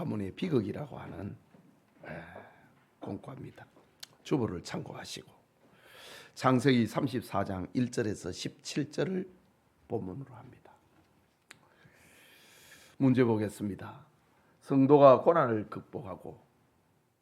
가문의 비극이라고 하는 공과입니다. 주보를 참고하시고 창세기 34장 1절에서 17절을 본문으로 합니다. 문제 보겠습니다. 성도가 고난을 극복하고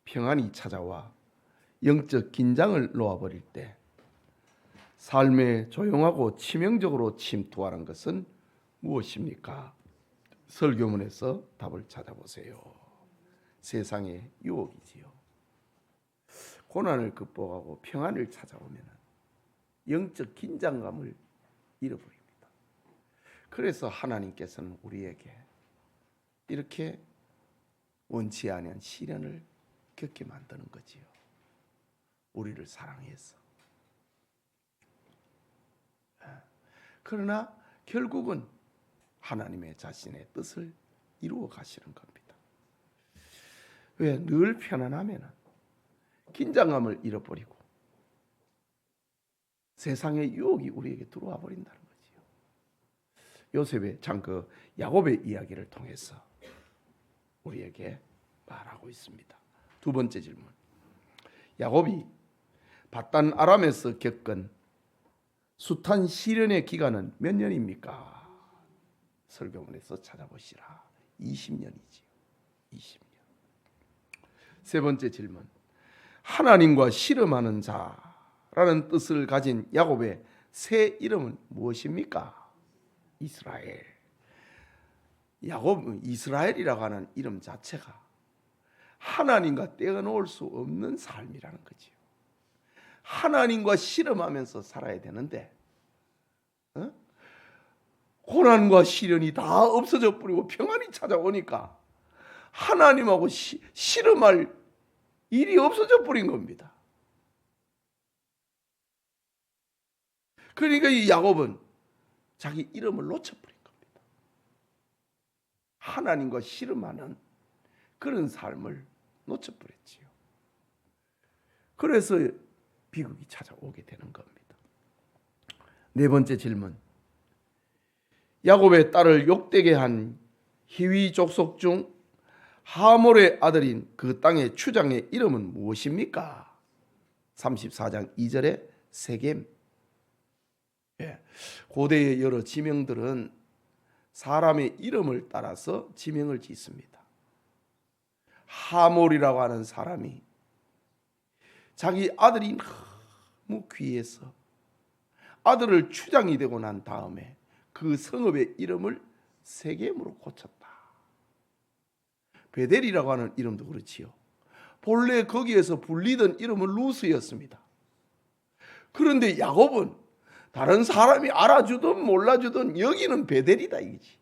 평안이 찾아와 영적 긴장을 놓아버릴 때 삶에 조용하고 치명적으로 침투하는 것은 무엇입니까? 설교문에서 답을 찾아보세요. 세상의 유혹이지요. 고난을 극복하고 평안을 찾아오면 영적 긴장감을 잃어버립니다. 그래서 하나님께서는 우리에게 이렇게 원치 않은 시련을 겪게 만드는 거지요. 우리를 사랑해서. 그러나 결국은 하나님의 자신의 뜻을 이루어 가시는 겁니다. 왜? 늘 편안하면 긴장감을 잃어버리고 세상의 유혹이 우리에게 들어와 버린다는 거지요. 요셉의 야곱의 이야기를 통해서 우리에게 말하고 있습니다. 두 번째 질문. 야곱이 밧단 아람에서 겪은 숱한 시련의 기간은 몇 년입니까? 설교문에서 찾아보시라. 20년이지요. 20년. 세 번째 질문. 하나님과 씨름하는 자라는 뜻을 가진 야곱의 새 이름은 무엇입니까? 이스라엘. 야곱은 이스라엘이라고 하는 이름 자체가 하나님과 떼어놓을 수 없는 삶이라는 거지요. 하나님과 씨름하면서 살아야 되는데 고난과 시련이 다 없어져 버리고 평안이 찾아오니까 하나님하고 씨름할 일이 없어져 버린 겁니다. 그러니까 이 야곱은 자기 이름을 놓쳐버린 겁니다. 하나님과 씨름하는 그런 삶을 놓쳐버렸지요. 그래서 비극이 찾아오게 되는 겁니다. 네 번째 질문. 야곱의 딸을 욕되게 한 히위 족속 중 하몰의 아들인 그 땅의 추장의 이름은 무엇입니까? 34장 2절에 세겜. 고대의 여러 지명들은 사람의 이름을 따라서 지명을 짓습니다. 하몰이라고 하는 사람이 자기 아들이 너무 귀해서 아들을 추장이 되고 난 다음에 그 성읍의 이름을 세겜으로 고쳤다. 베델이라고 하는 이름도 그렇지요. 본래 거기에서 불리던 이름은 루스였습니다. 그런데 야곱은 다른 사람이 알아주든 몰라주든 여기는 베델이다 이거지.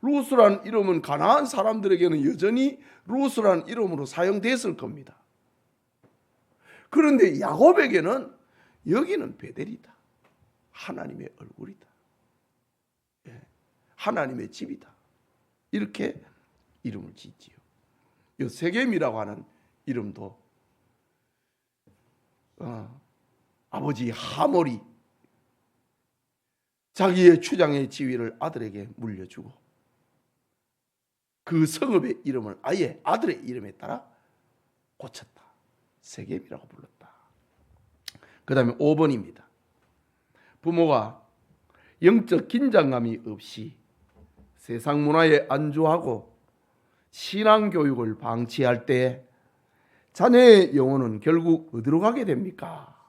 루스라는 이름은 가나안 사람들에게는 여전히 루스라는 이름으로 사용됐을 겁니다. 그런데 야곱에게는 여기는 베델이다. 하나님의 얼굴이다. 하나님의 집이다. 이렇게 이름을 짓지요. 이 세겜이라고 하는 이름도 아버지 하몰이 자기의 추장의 지위를 아들에게 물려주고 그 성읍의 이름을 아예 아들의 이름에 따라 고쳤다. 세겜이라고 불렀다. 그 다음에 5번입니다. 부모가 영적 긴장감이 없이 세상 문화에 안주하고 신앙교육을 방치할 때 자녀의 영혼은 결국 어디로 가게 됩니까?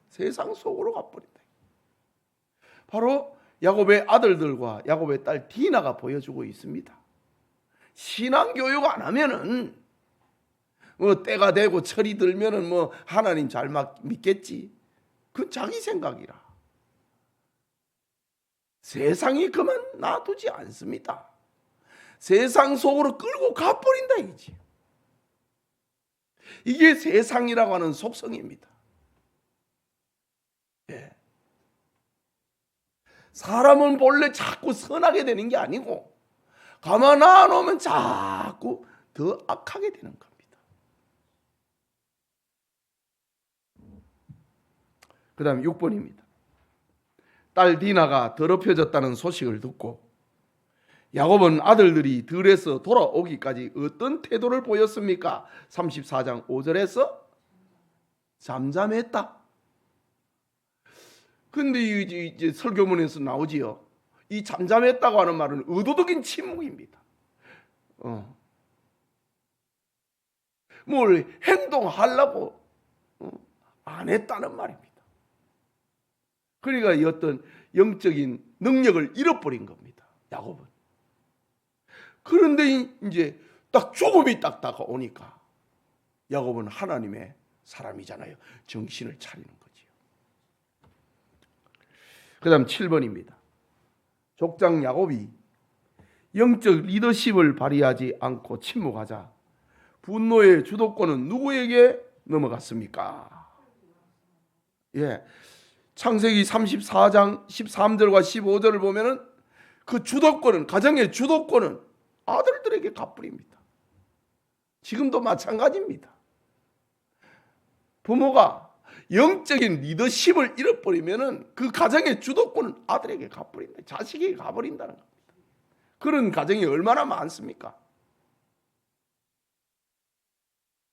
세상 속으로 가버린다. 바로 야곱의 아들들과 야곱의 딸 디나가 보여주고 있습니다. 신앙교육 안 하면은 때가 되고 철이 들면은 하나님 잘 믿겠지. 그건 자기 생각이라. 세상이 그만 놔두지 않습니다. 세상 속으로 끌고 가버린다 이지. 이게 세상이라고 하는 속성입니다. 사람은 본래 자꾸 선하게 되는 게 아니고 가만 안 오면 자꾸 더 악하게 되는 겁니다. 그 다음 6번입니다. 딸 디나가 더럽혀졌다는 소식을 듣고 야곱은 아들들이 들에서 돌아오기까지 어떤 태도를 보였습니까? 34장 5절에서 잠잠했다. 근데 이제 설교문에서 나오지요. 이 잠잠했다고 하는 말은 의도적인 침묵입니다. 뭘 행동하려고 안 했다는 말입니다. 그러니까 이 어떤 영적인 능력을 잃어버린 겁니다. 야곱은. 그런데 이제 딱 죽음이 딱 다가오니까 야곱은 하나님의 사람이잖아요. 정신을 차리는 거지요. 그 다음 7번입니다. 족장 야곱이 영적 리더십을 발휘하지 않고 침묵하자 분노의 주도권은 누구에게 넘어갔습니까? 예. 창세기 34장 13절과 15절을 보면은 그 주도권은, 가정의 주도권은 아들들에게 가버립니다. 지금도 마찬가지입니다. 부모가 영적인 리더십을 잃어버리면은 그 가정의 주도권은 아들에게 가버린다. 자식에게 가버린다는 겁니다. 그런 가정이 얼마나 많습니까?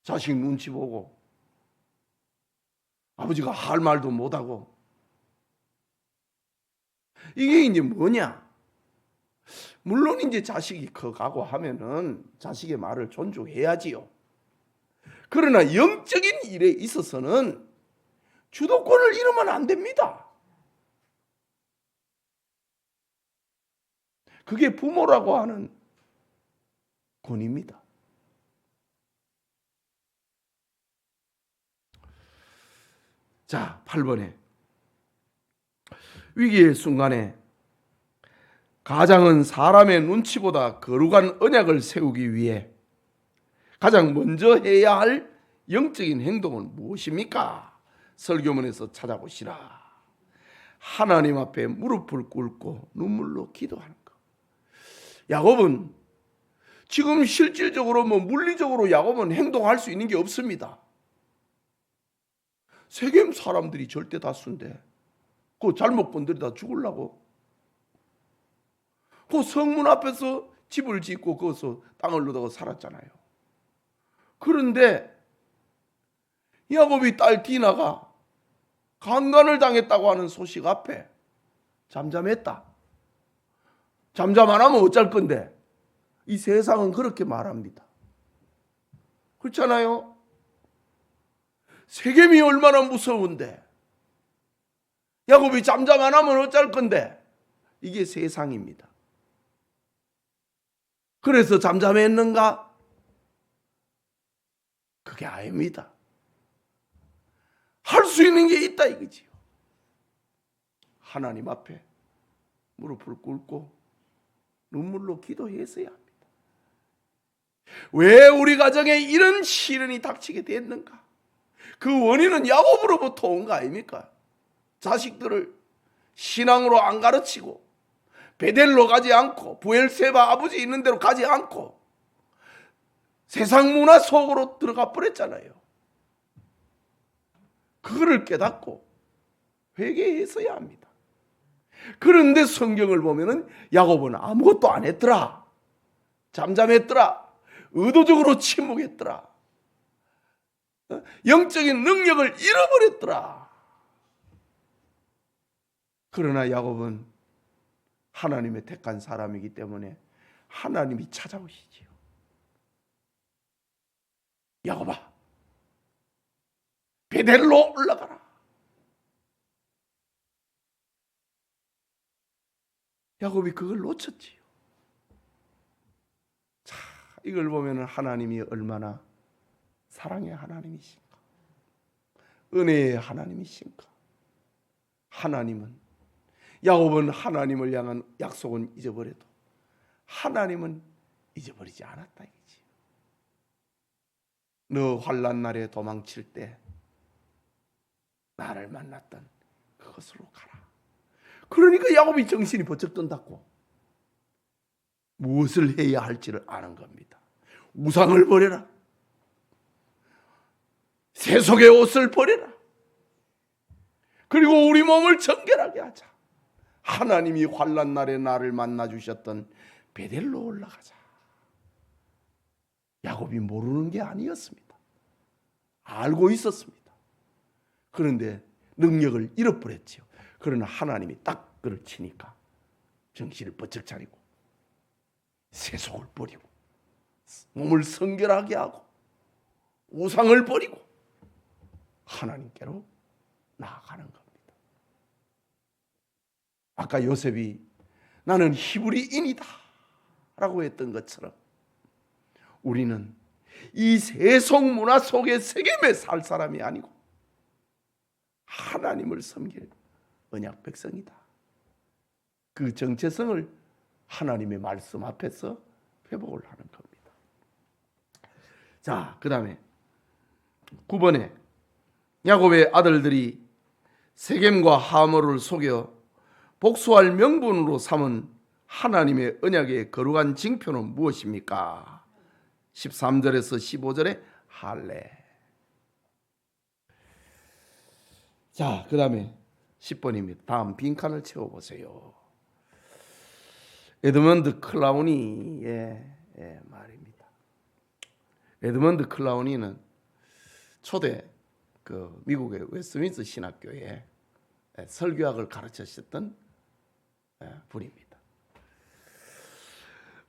자식 눈치 보고 아버지가 할 말도 못하고. 이게 이제 뭐냐? 물론 이제 자식이 커가고 하면은 자식의 말을 존중해야지요. 그러나 영적인 일에 있어서는 주도권을 잃으면 안 됩니다. 그게 부모라고 하는 권위입니다. 자, 8번에 위기의 순간에 가장은 사람의 눈치보다 거룩한 언약을 세우기 위해 가장 먼저 해야 할 영적인 행동은 무엇입니까? 설교문에서 찾아보시라. 하나님 앞에 무릎을 꿇고 눈물로 기도하는 것. 야곱은 지금 실질적으로 물리적으로 야곱은 행동할 수 있는 게 없습니다. 세겜 사람들이 절대 다수인데 그 잘못 건드리다 죽으려고 그 성문 앞에서 집을 짓고 거기서 땅을 얻어 살았잖아요. 그런데 야곱이 딸 디나가 강간을 당했다고 하는 소식 앞에 잠잠했다. 잠잠 안 하면 어쩔 건데 이 세상은 그렇게 말합니다. 그렇잖아요. 세겜이 얼마나 무서운데 야곱이 잠잠 안 하면 어쩔 건데 이게 세상입니다. 그래서 잠잠했는가? 그게 아닙니다. 할 수 있는 게 있다 이거지요. 하나님 앞에 무릎을 꿇고 눈물로 기도했어야 합니다. 왜 우리 가정에 이런 시련이 닥치게 됐는가? 그 원인은 야곱으로부터 온 거 아닙니까? 자식들을 신앙으로 안 가르치고 베델로 가지 않고 부엘세바 아버지 있는 데로 가지 않고 세상 문화 속으로 들어가 버렸잖아요. 그거를 깨닫고 회개했어야 합니다. 그런데 성경을 보면은 야곱은 아무것도 안 했더라. 잠잠했더라. 의도적으로 침묵했더라. 영적인 능력을 잃어버렸더라. 그러나 야곱은 하나님의 택한 사람이기 때문에 하나님이 찾아오시지요. 야곱아, 베델로 올라가라. 야곱이 그걸 놓쳤지요. 자, 이걸 보면 하나님이 얼마나 사랑의 하나님이신가, 은혜의 하나님이신가. 하나님은, 야곱은 하나님을 향한 약속은 잊어버려도 하나님은 잊어버리지 않았다 이거지. 너 환난 날에 도망칠 때 나를 만났던 그것으로 가라. 그러니까 야곱이 정신이 번쩍 든다고. 무엇을 해야 할지를 아는 겁니다. 우상을 버려라. 세속의 옷을 버려라. 그리고 우리 몸을 정결하게 하자. 하나님이 환난 날에 나를 만나 주셨던 베델로 올라가자. 야곱이 모르는 게 아니었습니다. 알고 있었습니다. 그런데 능력을 잃어버렸지요. 그러나 하나님이 딱 그를 치니까 정신을 번쩍 차리고 세속을 버리고 몸을 성결하게 하고 우상을 버리고 하나님께로 나아가는 겁니다. 아까 요셉이 나는 히브리인이다 라고 했던 것처럼 우리는 이 세속 문화 속에 세겜에 살 사람이 아니고 하나님을 섬길 언약 백성이다. 그 정체성을 하나님의 말씀 앞에서 회복을 하는 겁니다. 자, 그 다음에 9번에 야곱의 아들들이 세겜과 하모를 속여 복수할 명분으로 삼은 하나님의 언약의 거룩한 징표는 무엇입니까? 13절에서 15절에 할례. 자, 그 다음에 10번입니다. 다음 빈칸을 채워보세요. 에드먼드 클라우니의 말입니다. 에드먼드 클라우니는 초대 그 미국의 웨스트민스터 신학교에 설교학을 가르쳤었던 분입니다.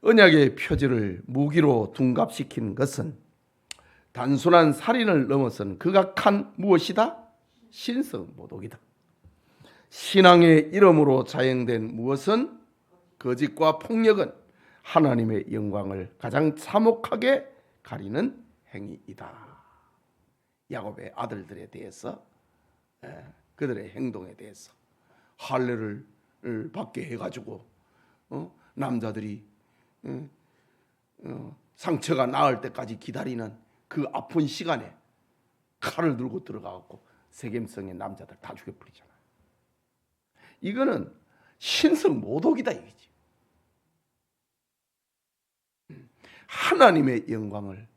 언약의 표지를 무기로 둔갑시킨 것은 단순한 살인을 넘어선 극악한 무엇이다? 신성모독이다. 신앙의 이름으로 자행된 무엇은 거짓과 폭력은 하나님의 영광을 가장 참혹하게 가리는 행위이다. 야곱의 아들들에 대해서 그들의 행동에 대해서 할례를 받게 해가지고 남자들이 상처가 나을 때까지 기다리는 그 아픈 시간에 칼을 들고 들어가고 세겜성의 남자들 다 죽여버리잖아. 이거는 신성 모독이다 이거지. 하나님의 영광을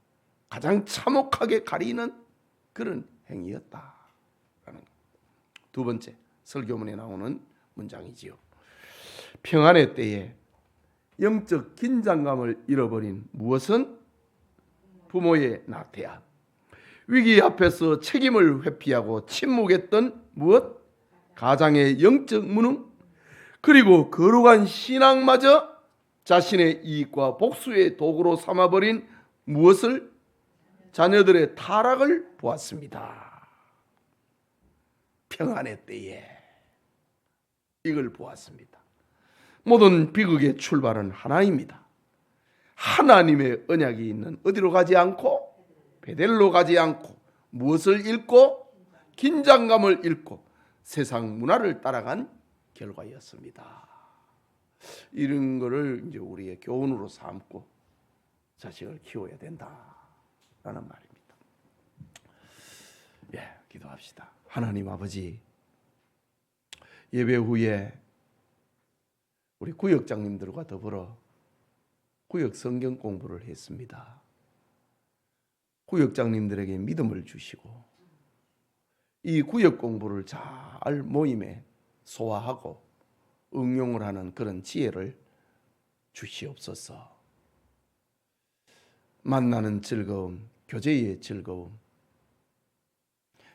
가장 참혹하게 가리는 그런 행위였다라는 두 번째 설교문에 나오는 문장이지요. 평안의 때에 영적 긴장감을 잃어버린 무엇은 부모의 나태함, 위기 앞에서 책임을 회피하고 침묵했던 무엇? 가장의 영적 무능, 그리고 거룩한 신앙마저 자신의 이익과 복수의 도구로 삼아버린 무엇을? 자녀들의 타락을 보았습니다. 평안의 때에 이걸 보았습니다. 모든 비극의 출발은 하나입니다. 하나님의 언약이 있는 어디로 가지 않고 베델로 가지 않고 무엇을 잃고 긴장감을 잃고 세상 문화를 따라간 결과였습니다. 이런 거를 이제 우리의 교훈으로 삼고 자식을 키워야 된다라는 말입니다. 예, 기도합시다. 하나님 아버지, 예배 후에 우리 구역장님들과 더불어 구역 성경 공부를 했습니다. 구역장님들에게 믿음을 주시고 이 구역 공부를 잘 모임에 소화하고 응용을 하는 그런 지혜를 주시옵소서. 만나는 즐거움, 교제의 즐거움,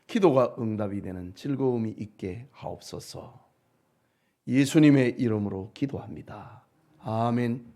기도가 응답이 되는 즐거움이 있게 하옵소서. 예수님의 이름으로 기도합니다. 아멘.